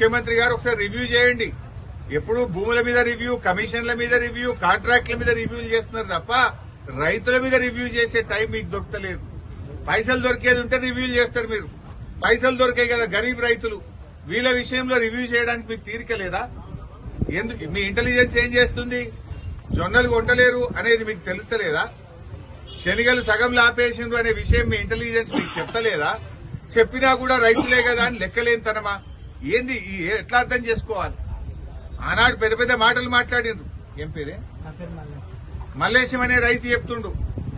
ముఖ్యమంత్రి గారు ఒకసారి రివ్యూ చేయండి. ఎప్పుడు భూముల మీద రివ్యూ, కమిషన్ల మీద రివ్యూ, కాంట్రాక్ట్ల మీద రివ్యూలు చేస్తున్నారు తప్ప రైతుల మీద రివ్యూ చేసే టైం మీకు దొరకలేదు. పైసలు దొరికేది ఉంటే రివ్యూలు చేస్తారు మీరు. పైసలు దొరికాయి కదా గరీబ్ రైతులు, వీళ్ళ విషయంలో రివ్యూ చేయడానికి మీకు తీరిక లేదా? ఎందుకు మీ ఇంటెలిజెన్స్ ఏం చేస్తుంది? జొన్నలు కొంటలేరు అనేది మీకు తెలుస్తలేదా? శనిగలు సగంలో ఆపేసిండ్రు అనే విషయం మీ ఇంటెలిజెన్స్ మీకు చెప్తలేదా? చెప్పినా కూడా రైతులే కదా అని లెక్కలేనితనమా? ఏంది ఎట్లా అర్థం చేసుకోవాలి? ఆనాడు పెద్ద పెద్ద మాటలు మాట్లాడిండ్రు. ఏం పేరే? మల్లేశం అనే రైతు చెప్తుండు,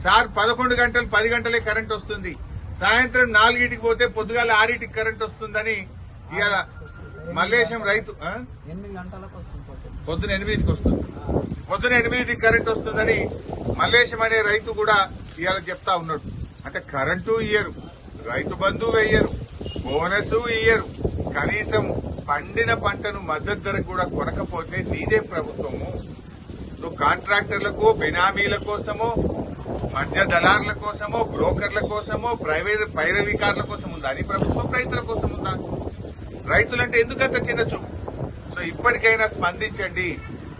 సార్ 11 గంటలు 10 గంటలే కరెంట్ వస్తుంది, సాయంత్రం 4కి పోతే పొద్దుగాల 6కి కరెంట్ వస్తుందని ఇవాళ మల్లేశం రైతు పొద్దున 8కి వస్తుంది, పొద్దున 8కి కరెంట్ వస్తుందని మల్లేశం అనే రైతు కూడా ఇవాళ చెప్తా ఉన్నాడు. అంటే కరెంటు ఇయ్యరు, రైతు బంధు వెయ్యరు, బోనస్ ఇయ్యరు, కనీసం పండిన పంటను మద్దతు ధరకు కూడా కొనకపోతే నీదే ప్రభుత్వము? నువ్వు కాంట్రాక్టర్లకు, బినామీల కోసమో, మధ్య దళారుల కోసమో, బ్రోకర్ల కోసమో, ప్రైవేట్ పైరవీకారుల కోసం ఉందా నీ ప్రభుత్వం? రైతుల కోసం ఉందా? రైతులంటే ఎందుకంత చిన్న చూపు? సో ఇప్పటికైనా స్పందించండి.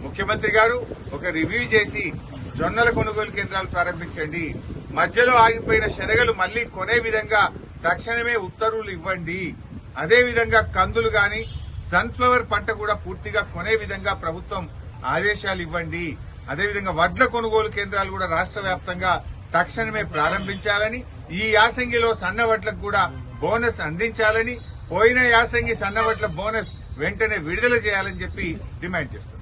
ముఖ్యమంత్రి గారు ఒక రివ్యూ చేసి జొన్నల కొనుగోలు కేంద్రాలు ప్రారంభించండి. మధ్యలో ఆగిపోయిన శనగలు మళ్లీ కొనే విధంగా తక్షణమే ఉత్తర్వులు ఇవ్వండి. అదేవిధంగా కందులు గాని, సన్ఫ్లవర్ పంట కూడా పూర్తిగా కొనే విధంగా ప్రభుత్వం ఆదేశాలు ఇవ్వండి. అదేవిధంగా వడ్ల కొనుగోలు కేంద్రాలు కూడా రాష్ట్ర వ్యాప్తంగా తక్షణమే ప్రారంభించాలని, ఈ యాసంగిలో సన్న వడ్లకు కూడా బోనస్ అందించాలని, పోయిన యాసంగి సన్న వడ్ల బోనస్ వెంటనే విడుదల చేయాలని చెప్పి డిమాండ్ చేస్తున్నారు.